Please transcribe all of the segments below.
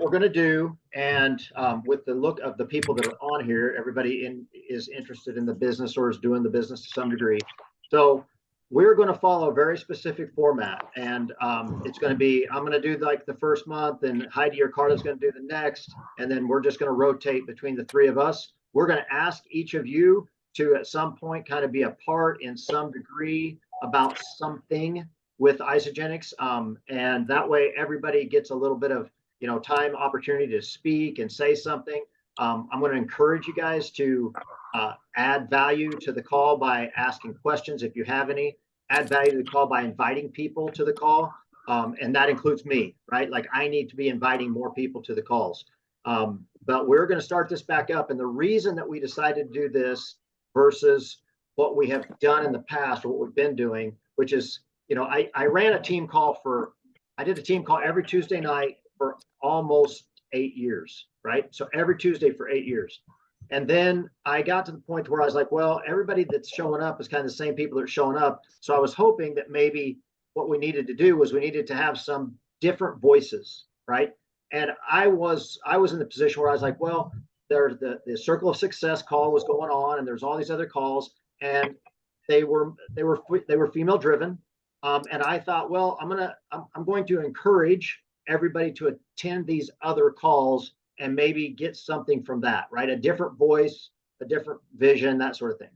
we're going to do, and with the look of the people that are on here, everybody is interested in the business or is doing the business to some degree. So we're going to follow a very specific format, and it's going to be, I'm going to do like the first month, and Heidi or Carla's going to do the next, and then we're just going to rotate between the three of us. We're going to ask each of you to at some point kind of be a part in some degree about something with Isagenix, and that way everybody gets a little bit of time, opportunity to speak and say something. I'm going to encourage you guys to add value to the call by asking questions if you have any. Add value to the call by inviting people to the call, and that includes me, right? Like I need to be inviting more people to the calls. But we're going to start this back up, and the reason that we decided to do this versus what we have done in the past, or what we've been doing, which is, I ran a team call I did a team call every Tuesday night for almost 8 years, right? So every Tuesday for 8 years. And then I got to the point where I was like, well, everybody that's showing up is kind of the same people that are showing up. So I was hoping that maybe what we needed to do was we needed to have some different voices, right? And I was in the position where I was like, well, there's the Circle of Success call was going on, and there's all these other calls, and they were female driven. And I thought, well, I'm going to encourage everybody to attend these other calls and maybe get something from that, right? A different voice, a different vision, that sort of thing.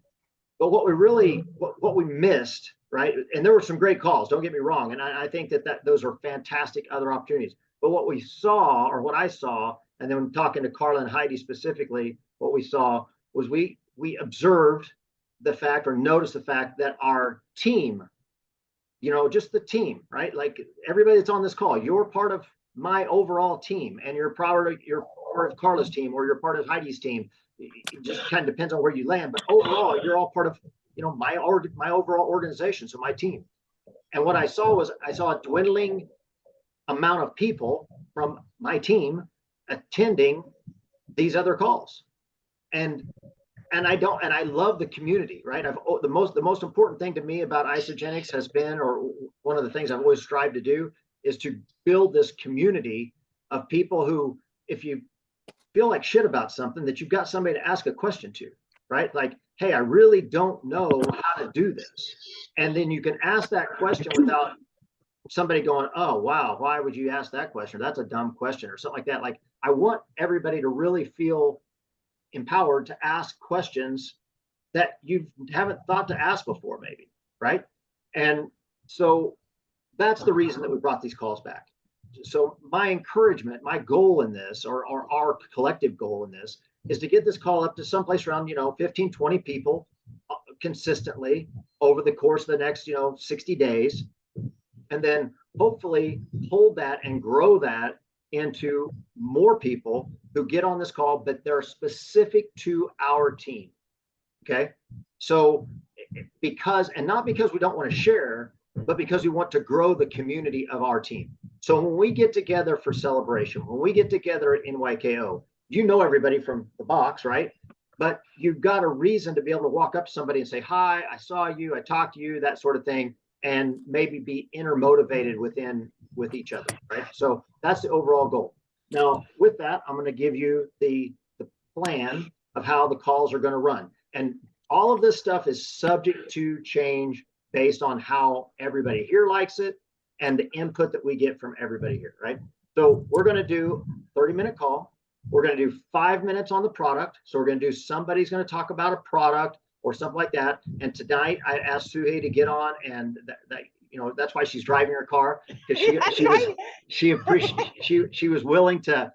But what we missed, right? And there were some great calls, don't get me wrong. And I think that those are fantastic other opportunities. But what we saw, or what I saw, and then talking to Carla and Heidi specifically, what we saw was we observed the fact, or noticed the fact, that our team, just the team, right? Like everybody that's on this call, you're part of my overall team, and you're part of Carla's team, or you're part of Heidi's team. It just kind of depends on where you land, but overall, you're all part of, my overall organization, so my team. And what I saw was a dwindling amount of people from my team attending these other calls, and I love the community, right? The most important thing to me about Isagenix has been, or one of the things I've always strived to do, is to build this community of people who, if you feel like shit about something, that you've got somebody to ask a question to, right? Like, hey, I really don't know how to do this. And then you can ask that question without somebody going, oh, wow, why would you ask that question? That's a dumb question, or something like that. Like, I want everybody to really feel empowered to ask questions that you haven't thought to ask before, maybe, right? And so that's the reason that we brought these calls back. So my encouragement, my goal in this, or our collective goal in this, is to get this call up to someplace around 15, 20 people consistently over the course of the next 60 days, and then hopefully hold that and grow that into more people who get on this call, but they're specific to our team. Okay. So not because we don't want to share, but because we want to grow the community of our team. So when we get together for celebration, when we get together at NYKO, everybody from the box, right? But you've got a reason to be able to walk up to somebody and say, hi, I saw you, I talked to you, that sort of thing, and maybe be intermotivated with each other, right? So that's the overall goal. Now, with that, I'm going to give you the plan of how the calls are going to run. And all of this stuff is subject to change based on how everybody here likes it and the input that we get from everybody here, right? So we're going to do a 30-minute call. We're going to do 5 minutes on the product. So we're going to do, somebody's going to talk about a product or something like that. And tonight I asked Sugey to get on, and that's why she's driving her car, because she was willing to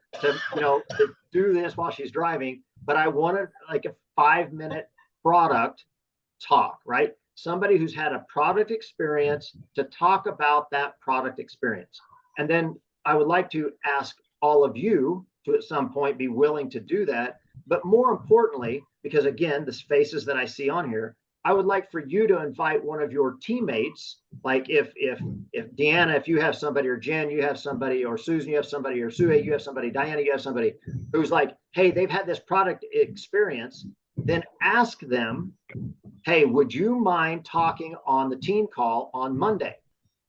do this while she's driving. But I wanted like a 5-minute product talk, right? Somebody who's had a product experience to talk about that product experience. And then I would like to ask all of you to at some point be willing to do that. But more importantly, because again, the faces that I see on here, I would like for you to invite one of your teammates. Like if Deanna, if you have somebody, or Jen, you have somebody, or Susan, you have somebody, or Sue, you have somebody, Diana, you have somebody who's like, hey, they've had this product experience, then ask them, hey, would you mind talking on the team call on Monday,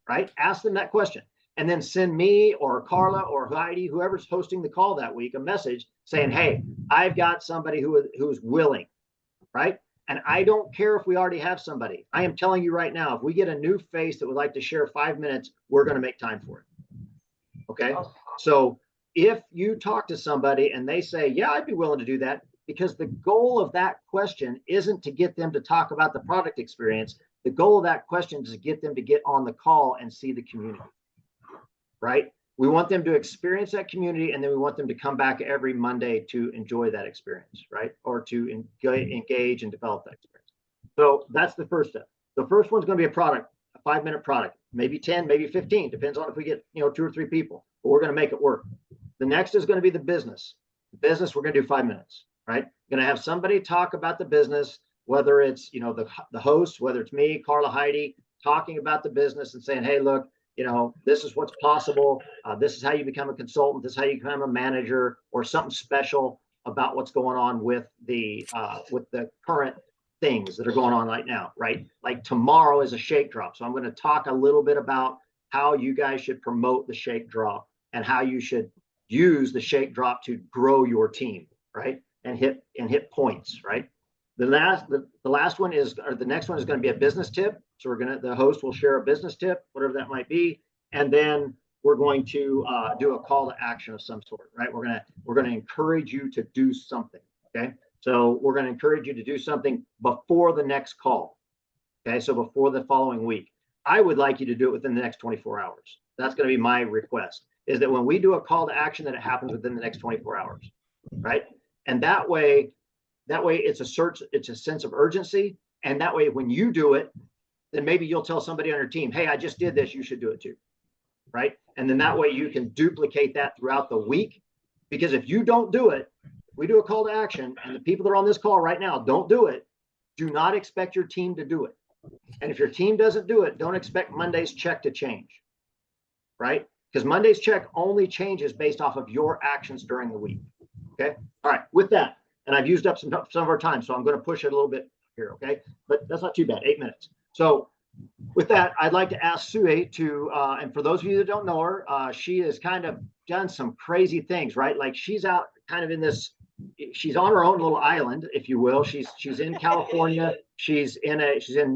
right? Ask them that question. and then send me or Carla or Heidi, whoever's hosting the call that week, a message saying, hey, I've got somebody who's willing, right? And I don't care if we already have somebody. I am telling you right now, if we get a new face that would like to share 5 minutes, we're going to make time for it. Okay. So if you talk to somebody and they say, yeah, I'd be willing to do that, because the goal of that question isn't to get them to talk about the product experience. The goal of that question is to get them to get on the call and see the community, right? We want them to experience that community, and then we want them to come back every Monday to enjoy that experience, right? Or to engage and develop that experience. So that's the first step. The first one's going to be a product, a 5-minute product, maybe 10, maybe 15, depends on if we get 2 or 3 people, but we're going to make it work. The next is going to be the business. The business, we're going to do 5 minutes, right? Going to have somebody talk about the business, whether it's the host, whether it's me, Carla, Heidi, talking about the business and saying, hey, look, this is what's possible. This is how you become a consultant. This is how you become a manager, or something special about what's going on with the current things that are going on right now, right? Like tomorrow is a shake drop. So I'm going to talk a little bit about how you guys should promote the shake drop and how you should use the shake drop to grow your team, right? And hit points, right? The last one is, or the next one is going to be a business tip. So the host will share a business tip, whatever that might be, and then we're going to do a call to action of some sort, right? We're going to encourage you to do something. Okay, so we're going to encourage you to do something before the next call. Okay, so before the following week, I would like you to do it within the next 24 hours. That's going to be my request. Is that when we do a call to action, that it happens within the next 24 hours, right? And that way it's a sense of urgency. And that way, when you do it, then maybe you'll tell somebody on your team, hey, I just did this, you should do it too, right? And then that way you can duplicate that throughout the week. Because if you don't do it, we do a call to action, and the people that are on this call right now don't do it, do not expect your team to do it. And if your team doesn't do it, don't expect Monday's check to change, right? Because Monday's check only changes based off of your actions during the week. Okay. All right. With that, and I've used up some of our time, so I'm going to push it a little bit here. Okay. But that's not too bad. 8 minutes. So with that, I'd like to ask Sugey to, and for those of you that don't know her, she has kind of done some crazy things, right? Like she's out kind of in this, she's on her own little island, if you will. She's in California. She's in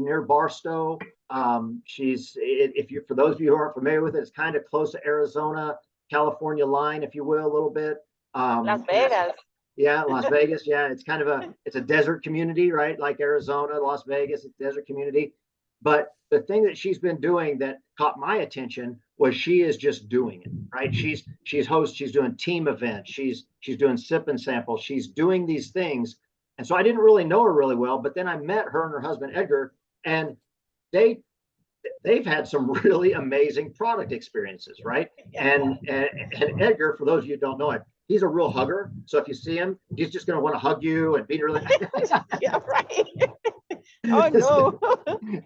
near Barstow. For those of you who aren't familiar with it, it's kind of close to Arizona, California line, if you will, a little bit. Las Vegas. Yeah, Las Vegas. Yeah, it's kind of it's a desert community, right? Like Arizona, Las Vegas, it's a desert community. But the thing that she's been doing that caught my attention was she is just doing it, right? She's doing team events, she's doing sip and sample, she's doing these things. And so I didn't really know her really well, but then I met her and her husband Edgar, and they've had some really amazing product experiences, right? And Edgar, for those of you who don't know him, he's a real hugger. So if you see him, he's just going to want to hug you and be really. Yeah, right. Oh no.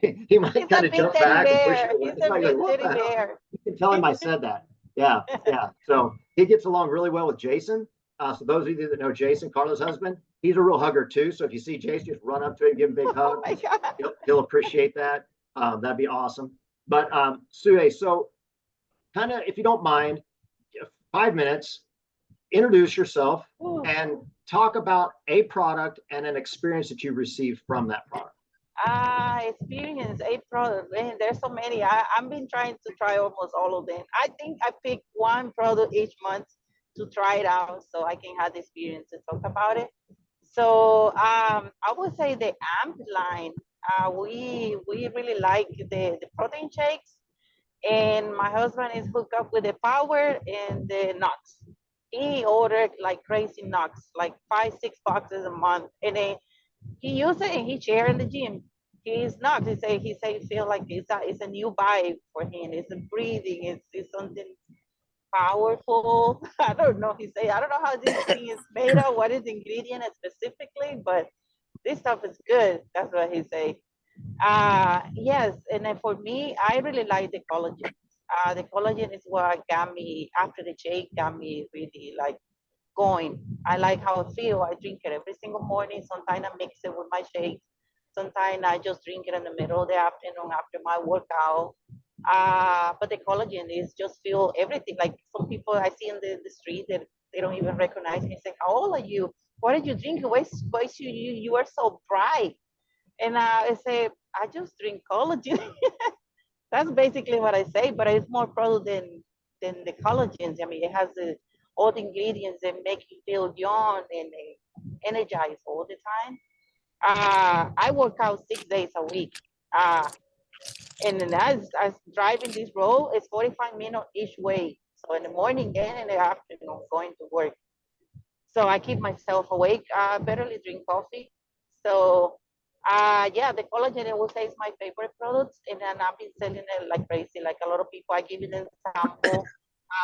He might kind of jump back and push you. He's a big teddy bear. You can tell him I said that. Yeah, yeah. So he gets along really well with Jason. So those of you that know Jason, Carla's husband, he's a real hugger too. So if you see Jason, just run up to him, give him a big hug. Oh my God. He'll appreciate that. That'd be awesome. But Sugey, so kind of, if you don't mind, 5 minutes, introduce yourself and talk about a product and an experience that you received from that product. Experience a product. Man, there's so many. I've been trying to try almost all of them. I think I pick one product each month to try it out so I can have the experience to talk about it. So I would say the AMP line. We really like the protein shakes, and my husband is hooked up with the power and the nuts. He ordered like crazy nuts, like 5, 6 boxes a month, and then he used it and he shared in the gym. He's not. He say feel like it's a new vibe for him. It's a breathing. It's something powerful. I don't know. He say I don't know how this thing is made of. What is the ingredient specifically? But this stuff is good. That's what he say. Yes, and then for me, I really like the collagen. The collagen is what got me after the shake. Got me really like going. I like how I feel. I drink it every single morning. Sometimes I mix it with my shake. Sometimes I just drink it in the middle of the afternoon after my workout. But the collagen is just feel everything. Like some people I see in the street that they don't even recognize me. Say, how old are you? What are you drinking? Why is you are so bright? And I say, I just drink collagen. That's basically what I say, but it's more product than the collagens. I mean, it has all the ingredients that make you feel young and energized all the time. I work out 6 days a week. Uh, and then as driving this road, it's 45 minutes each way. So in the morning and in the afternoon, going to work. So I keep myself awake. I barely drink coffee. So yeah, the collagen I would say is my favorite product, and then I've been selling it like crazy. Like a lot of people, I give them sample.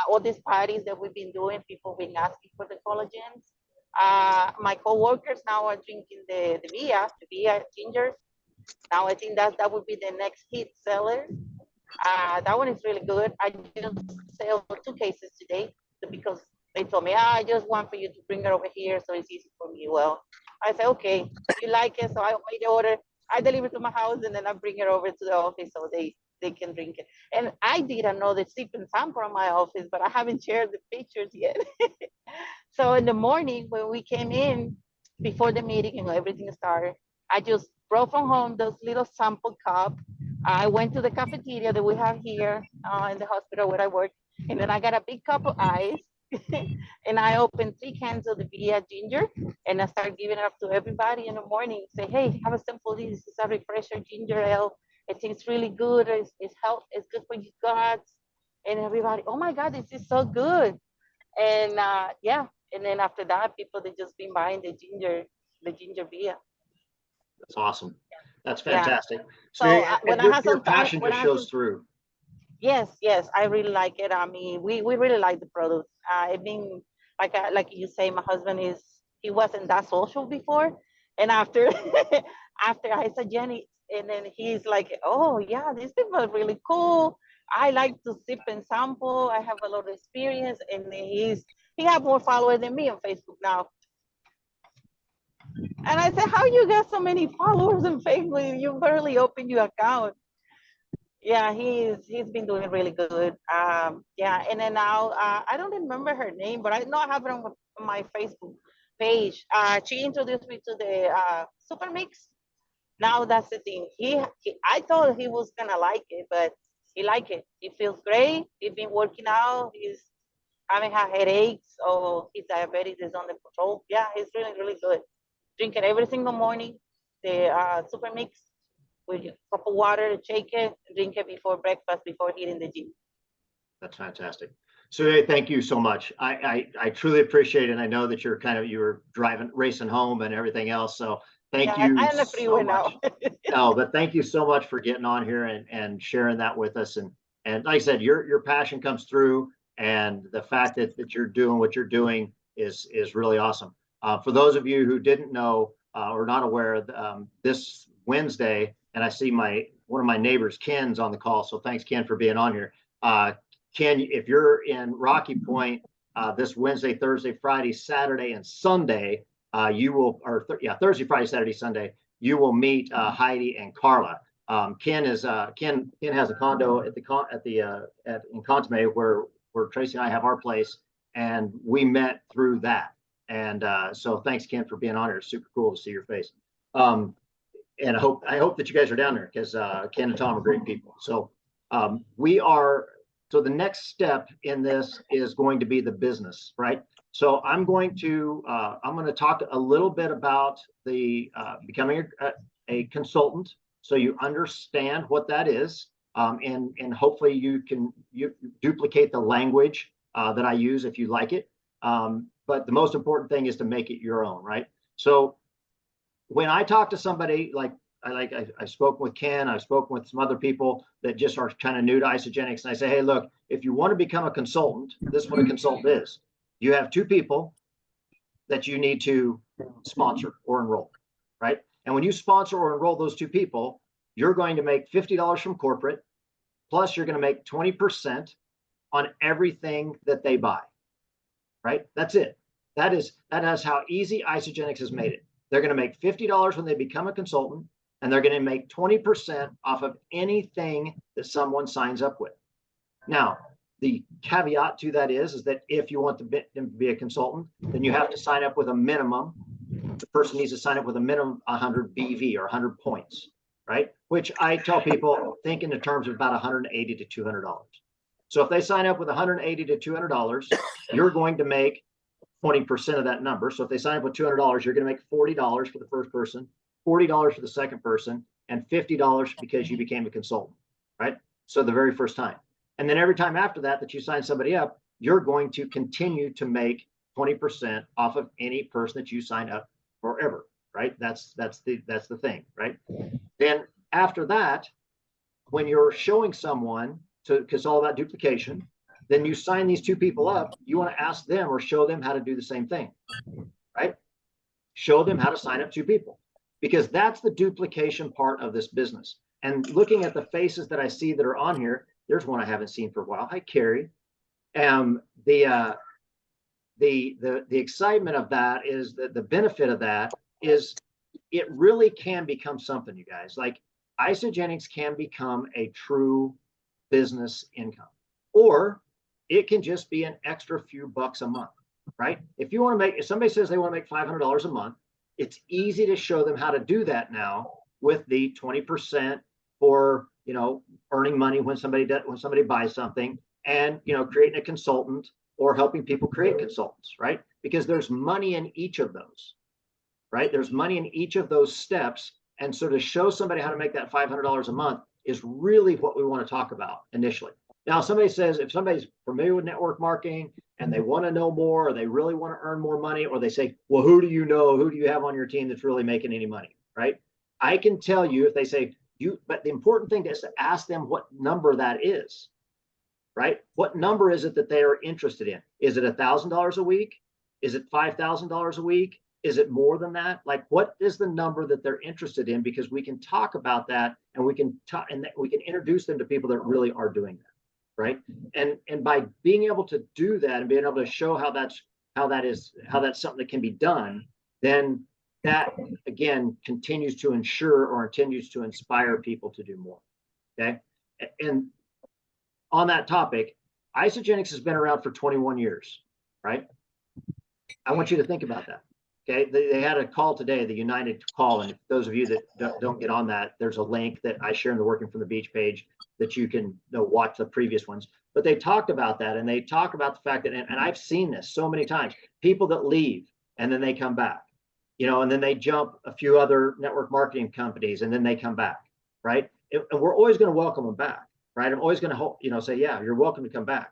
All these parties that we've been doing, people been asking for the collagens. My coworkers now are drinking the Via ginger. Now I think that would be the next hit seller. That one is really good. I just sell 2 cases today because they told me, I just want for you to bring it over here so it's easy for me. Well, I said, okay, you like it. So I made the order. I deliver to my house and then I bring it over to the office so they can drink it. And I did another sip and sample in my office, but I haven't shared the pictures yet. So in the morning when we came in before the meeting and everything started, I just brought from home those little sample cup. I went to the cafeteria that we have here in the hospital where I work, and then I got a big cup of ice, and I opened 3 cans of the Via ginger, and I started giving it up to everybody in the morning. Say, hey, have a sample of this. It's a refresher ginger ale. It tastes really good. It's health. It's good for your guts. And everybody, oh my God, this is so good. And yeah, and then after that, people they just been buying the ginger beer. That's awesome. That's Yeah. fantastic. So So and when I have your some time, passion when just I have shows some, through. yes, I really like it. I mean, we really like the product. I mean, like you say, my husband he wasn't that social before, and after after I said Jenny, and then he's like, oh yeah, these people are really cool. I like to sip and sample. I have a lot of experience, and he have more followers than me on Facebook now. And I said, how you got so many followers on Facebook? You barely open your account. Yeah, he's been doing really good. Yeah, and then now I don't remember her name, but I know I have it on my Facebook page. She introduced me to the Super Mix. Now that's the thing. I thought he was gonna like it, but he like it. He feels great. He's been working out. He's having had headaches, or his diabetes is under control. Yeah, he's really really good. Drink it every single morning. The Super Mix with a cup of water, shake it, drink it before breakfast, before hitting the gym. That's fantastic. So hey, thank you so much. I truly appreciate it. And I know that you were driving, racing home and everything else. So thank Yeah, you I'm on the so freeway much. now. No, but thank you so much for getting on here and sharing that with us. And like I said, your passion comes through, and the fact that you're doing what you're doing is really awesome. For those of you who didn't know or not aware, this Wednesday, and I see one of my neighbors, Ken's on the call. So thanks, Ken, for being on here. Ken, if you're in Rocky Point this Wednesday, Thursday, Friday, Saturday, and Sunday, you will, Thursday, Friday, Saturday, Sunday, you will meet Heidi and Carla. Ken has a condo in Contame where Tracy and I have our place, and we met through that. And so thanks, Ken, for being on here. It's super cool to see your face. And I hope that you guys are down there because Ken and Tom are great people. So so the next step in this is going to be the business, right? So I'm going to talk a little bit about the becoming a consultant, so you understand what that is, and hopefully you duplicate the language that I use if you like it. But the most important thing is to make it your own, right? So when I talk to somebody I've spoken with Ken, I've spoken with some other people that just are kind of new to isogenics, and I say, hey, look, if you want to become a consultant, this is what a consultant is. You have 2 people that you need to sponsor or enroll, right? And when you sponsor or enroll those 2 people, you're going to make $50 from corporate, plus you're going to make 20% on everything that they buy, right? That's it. That is how easy isogenics has made it. They're going to make $50 when they become a consultant. and they're going to make 20% off of anything that someone signs up with. Now, the caveat to that is that if you want to be a consultant, then you have to sign up with a minimum. The person needs to sign up with a minimum 100 BV or 100 points, right? Which I tell people, think in the terms of about $180 to $200. So if they sign up with $180 to $200, you're going to make 20% of that number. So if they sign up with $200, you're going to make $40 for the first person, $40 for the second person, and $50 because you became a consultant, right? So the very first time. And then every time after that you sign somebody up, you're going to continue to make 20% off of any person that you sign up forever, right? That's the thing, right? Then after that, when you're showing someone, because it's all about duplication, then you sign these two people up, you want to ask them or show them how to do the same thing, right? Show them how to sign up two people, because that's the duplication part of this business. And looking at the faces that I see that are on here, there's one I haven't seen for a while. Hi, Carrie. The excitement of that is that the benefit of that is it really can become something, you guys. Like Isogenics can become a true business income, or it can just be an extra few bucks a month, right? If you want to make, if somebody says they want to make $500 a month, it's easy to show them how to do that now with the 20% for, you know, earning money when somebody buys something, and, you know, creating a consultant or helping people create consultants, right? Because there's money in each of those, right? There's money in each of those steps. And so to show somebody how to make that $500 a month is really what we want to talk about initially. Now, somebody says, if somebody's familiar with network marketing and they want to know more, or they really want to earn more money, or they say, well, who do you know? Who do you have on your team that's really making any money, right? I can tell you if they say, but the important thing is to ask them what number that is, right? What number is it that they are interested in? Is it $1,000 a week? Is it $5,000 a week? Is it more than that? Like, what is the number that they're interested in? Because we can talk about that, and we can talk, and we can introduce them to people that really are doing that, right? And by being able to do that and being able to show how that's something that can be done, then that again continues to ensure or continues to inspire people to do more. Okay. And on that topic, Isogenics has been around for 21 years, right? I want you to think about that. Okay. They had a call today, the United call. And those of you that don't get on that, there's a link that I share in the Working from the Beach page that you can watch the previous ones. But they talked about that, and they talk about the fact that, and I've seen this so many times, people that leave and then they come back, you know, and then they jump a few other network marketing companies and then they come back, right? And we're always going to welcome them back, right? I'm always going to, you know, say, yeah, you're welcome to come back.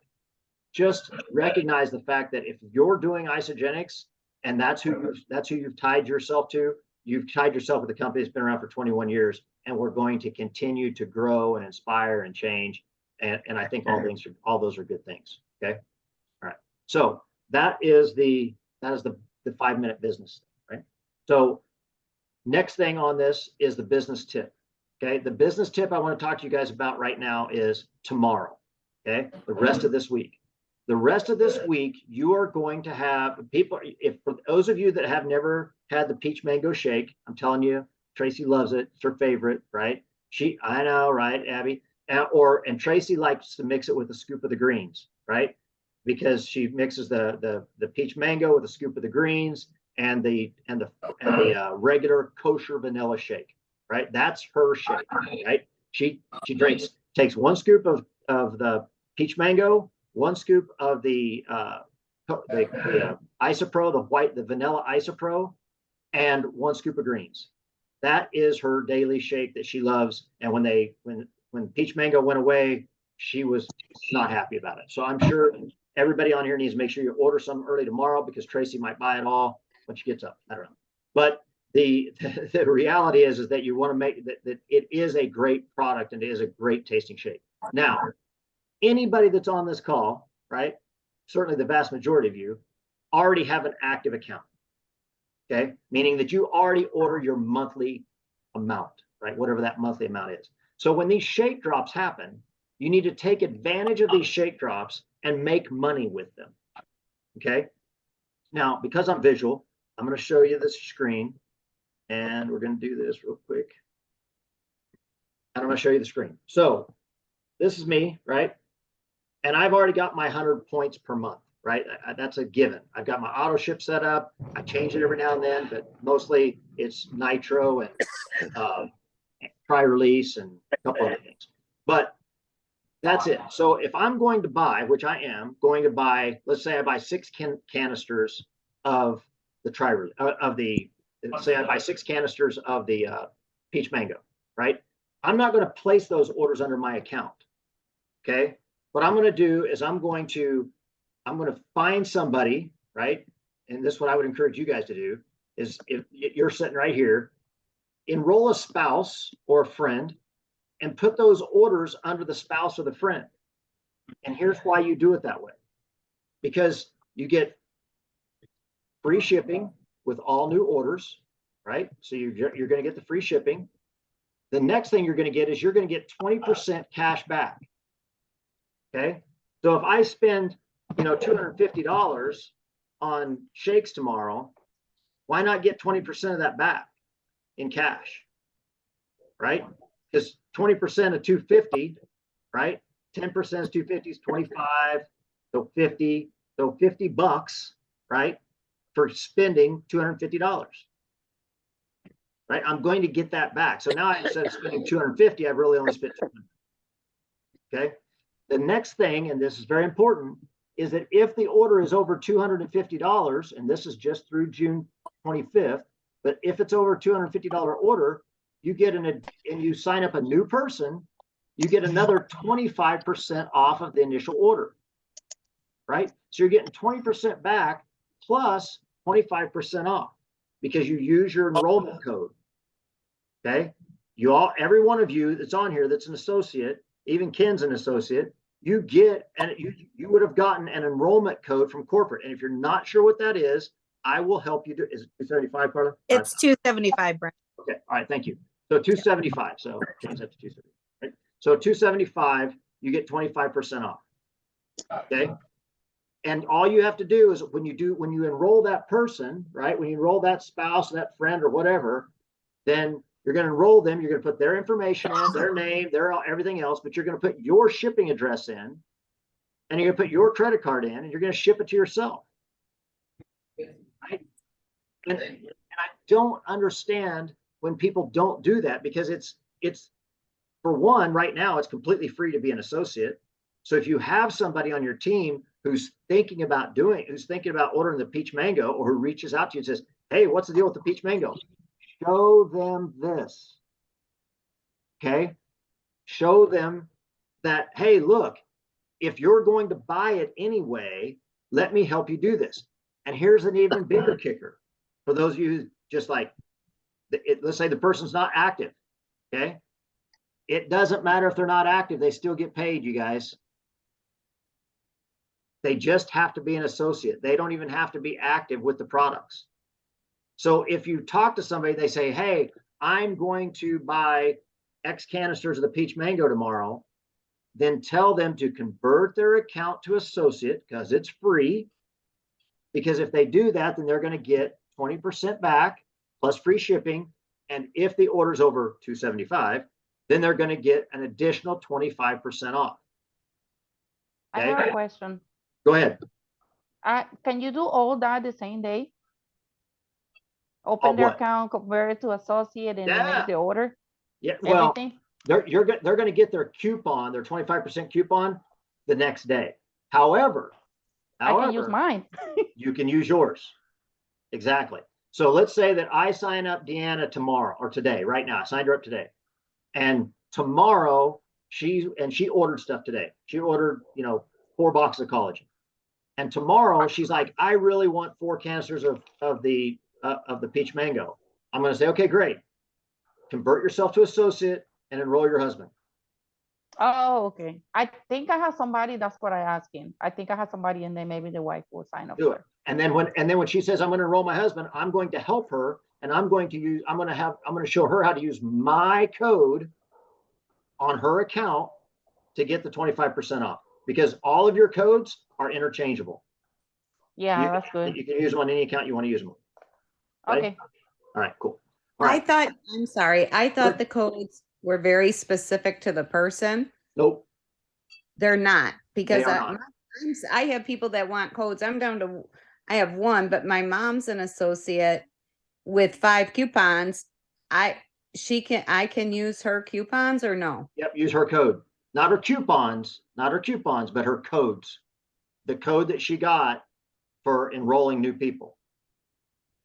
Just recognize the fact that if you're doing Isogenics and that's who you've tied yourself to, you've tied yourself with a company that's been around for 21 years, and we're going to continue to grow and inspire and change. And I think all those are good things. Okay. All right. So that is the 5-minute business, right? So next thing on this is the business tip. Okay. The business tip I want to talk to you guys about right now is tomorrow. Okay. The rest of this week. The rest of this week, you are going to have people, if for those of you that have never had the peach mango shake, I'm telling you, Tracy loves it. It's her favorite, right? I know, right, Abby? And Tracy likes to mix it with a scoop of the greens, right? Because she mixes the peach mango with a scoop of the greens and the regular kosher vanilla shake, right? That's her shake, right? She takes 1 scoop of the peach mango, 1 scoop of the isopro, the vanilla isopro, and 1 scoop of greens. That is her daily shake that she loves. And when peach mango went away, she was not happy about it. So I'm sure everybody on here needs to make sure you order some early tomorrow, because Tracy might buy it all when she gets up. I don't know. But the reality is that you want to make that it is a great product and it is a great tasting shake. Now, anybody that's on this call, right? Certainly the vast majority of you already have an active account. Okay. Meaning that you already order your monthly amount, right? Whatever that monthly amount is. So when these shake drops happen, you need to take advantage of these shake drops and make money with them. Okay. Now, because I'm visual, I'm going to show you this screen, and we're going to do this real quick. And I'm going to show you the screen. So this is me, right? And I've already got my 100 points per month, right? That's a given. I've got my auto ship set up. I change it every now and then, but mostly it's nitro and try release and a couple other things. But that's it. So if I'm going to buy, which I am going to buy, let's say I buy 6 canisters of the say I buy 6 canisters of the peach mango, right? I'm not going to place those orders under my account. Okay. What I'm going to do is I'm going to find somebody, right? And this is what I would encourage you guys to do is if you're sitting right here, enroll a spouse or a friend and put those orders under the spouse or the friend. And here's why you do it that way. Because you get free shipping with all new orders, right? So you're going to get the free shipping. The next thing you're going to get is you're going to get 20% cash back. Okay. So if I spend, $250 on shakes tomorrow, why not get 20% of that back in cash? Right? Because 20% of 250, right? 10% is 250 is 25, so 50, so $50, right? For spending $250. Right? I'm going to get that back. So now instead of spending 250, I've really only spent 200. Okay. The next thing, and this is very important, is that if the order is over $250, and this is just through June 25th, but if it's over $250 order, you get and you sign up a new person, you get another 25% off of the initial order, right? So you're getting 20% back plus 25% off because you use your enrollment code. Okay. Every one of you that's on here that's an associate, even Ken's an associate, you get, and you would have gotten an enrollment code from corporate. And if you're not sure what that is, I will help you do. Is it 275, Carla? It's 275, Brent. Okay. All right. Thank you. So 275. So change that to 275. Right? So 275, you get 25% off. Okay. And all you have to do is when you enroll that person, right? When you enroll that spouse, that friend, or whatever, then you're going to enroll them. You're going to put their information in, their name, everything else, but you're going to put your shipping address in, and you're going to put your credit card in, and you're going to ship it to yourself. Right? And I don't understand when people don't do that because it's for one, right now, it's completely free to be an associate. So if you have somebody on your team who's thinking about ordering the peach mango, or who reaches out to you and says, hey, what's the deal with the peach mango? Show them this. Okay. Show them that, hey, look, if you're going to buy it anyway, let me help you do this. And here's an even bigger kicker for those of you who just like, let's say the person's not active. Okay. It doesn't matter if they're not active. They still get paid, you guys. They just have to be an associate. They don't even have to be active with the products. So if you talk to somebody, they say, hey, I'm going to buy X canisters of the peach mango tomorrow, then tell them to convert their account to associate because it's free. Because if they do that, then they're going to get 20% back plus free shipping. And if the order's over $275, then they're going to get an additional 25% off. Okay? I have a question. Go ahead. Can you do all that the same day? Open their account, convert it to associate, and make the order? Yeah, well, everything? they're going to get their coupon, their 25% coupon, the next day. However, I can use mine. You can use yours. Exactly. So let's say that I sign up Deanna tomorrow or today, right now. I signed her up today. And tomorrow she ordered stuff today. She ordered, 4 boxes of collagen. And tomorrow she's like, I really want 4 canisters of the peach mango. I'm going to say, okay, great. Convert yourself to associate and enroll your husband. Oh, okay. I think I have somebody. That's what I asked him. I think I have somebody, and then maybe the wife will sign up. Do it. And then when she says I'm going to enroll my husband, I'm going to help her, and I'm going to show her how to use my code on her account to get the 25% off, because all of your codes are interchangeable. Yeah, that's good. You can use them on any account you want to use them on. Okay. All right, cool. All right. I thought the codes were very specific to the person. Nope, They're not, because They are not. I have people that want codes. I have one, but my mom's an associate with 5 coupons. I can use her coupons or no? Yep, use her code. Not her coupons, but her codes. The code that she got for enrolling new people.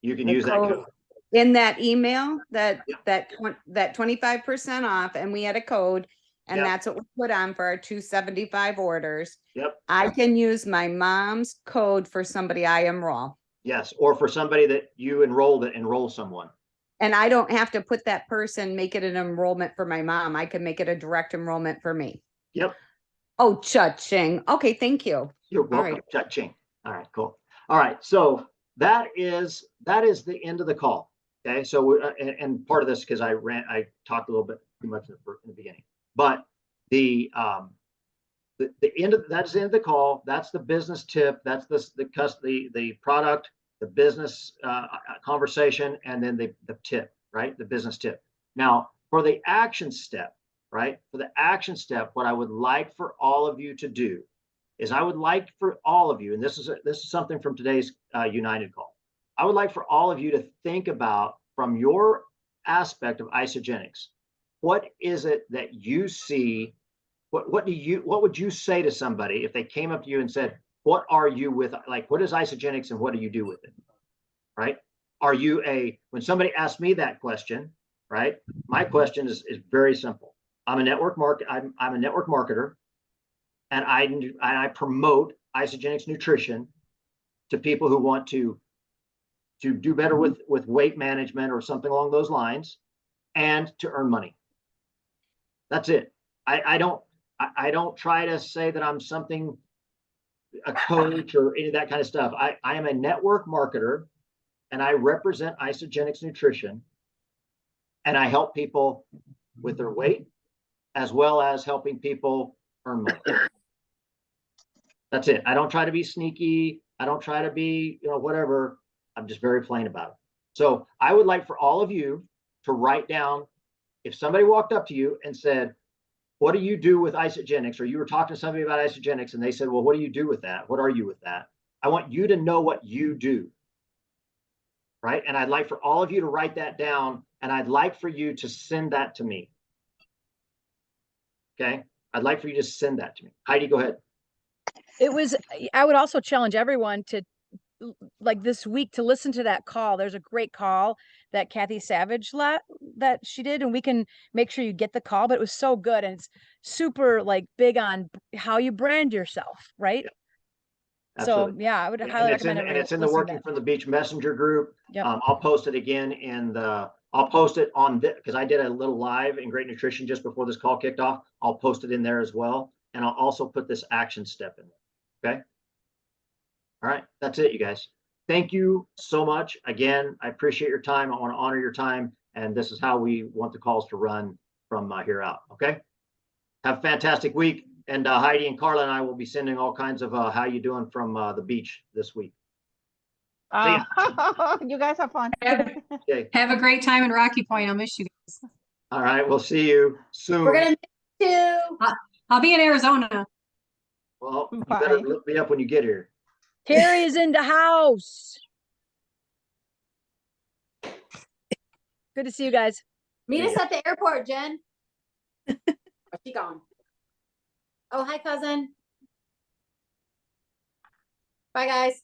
You can The use that code code. in that email, that Yep. that 25% off, and we had a code, and Yep. that's what we put on for our 275 orders. Yep. I can use my mom's code for somebody I enroll. Yes, or for somebody that you enroll that enroll someone. And I don't have to put that person, make it an enrollment for my mom. I can make it a direct enrollment for me. Yep. Oh, cha-ching. Okay, thank you. You're welcome. right. Cha-ching. All right, cool. All right, so that is the end of the call. Okay, so and part of this because I talked a little bit too much in the beginning, but the end of that's the end of the call. That's the business tip. That's the product, the business conversation, and then the tip, right? The business tip. Now for the action step, right? For the action step, what I would like for all of you to do is I would like for all of you, and this is something from today's United call. I would like for all of you to think about from your aspect of isogenics, what is it that you see? What would you say to somebody if they came up to you and said, what are you with, like, what is isogenics and what do you do with it? Right? Are you when somebody asks me that question, right? My question is very simple. I'm a network marketer, and I promote isogenics nutrition to people who want to do better with weight management or something along those lines, and to earn money. That's it. I don't try to say that I'm something, a coach or any of that kind of stuff. I am a network marketer, and I represent Isogenics Nutrition, and I help people with their weight as well as helping people earn money. That's it. I don't try to be sneaky. I don't try to be, whatever. I'm just very plain about it. So I would like for all of you to write down, if somebody walked up to you and said, what do you do with isogenics? Or you were talking to somebody about isogenics and they said, well, what do you do with that? What are you with that? I want you to know what you do. Right? And I'd like for all of you to write that down, and I'd like for you to send that to me. Okay? I'd like for you to send that to me. Heidi, go ahead. I would also challenge everyone to, like, this week, to listen to that call. There's a great call that Kathy Savage that she did, and we can make sure you get the call, but it was so good. And it's super, like, big on how you brand yourself, right? Yeah, so yeah, I would highly recommend everyone. And it's in the Working from the Beach Messenger group. Yep. I'll post it again I'll post it on this because I did a little live in Great Nutrition just before this call kicked off. I'll post it in there as well. And I'll also put this action step in there. Okay. All right. That's it, you guys. Thank you so much. Again, I appreciate your time. I want to honor your time. And this is how we want the calls to run from here out. Okay. Have a fantastic week. And Heidi and Carla and I will be sending all kinds of how you doing from the beach this week. You guys have fun. Okay. Have a great time in Rocky Point. I'll miss you guys. All right. We'll see you soon. We're gonna miss you. I'll be in Arizona. Well, you better look me up when you get here. Terry is in the house. Good to see you guys. Meet us at the airport, Jen. Where's she gone? Oh, hi, cousin. Bye, guys.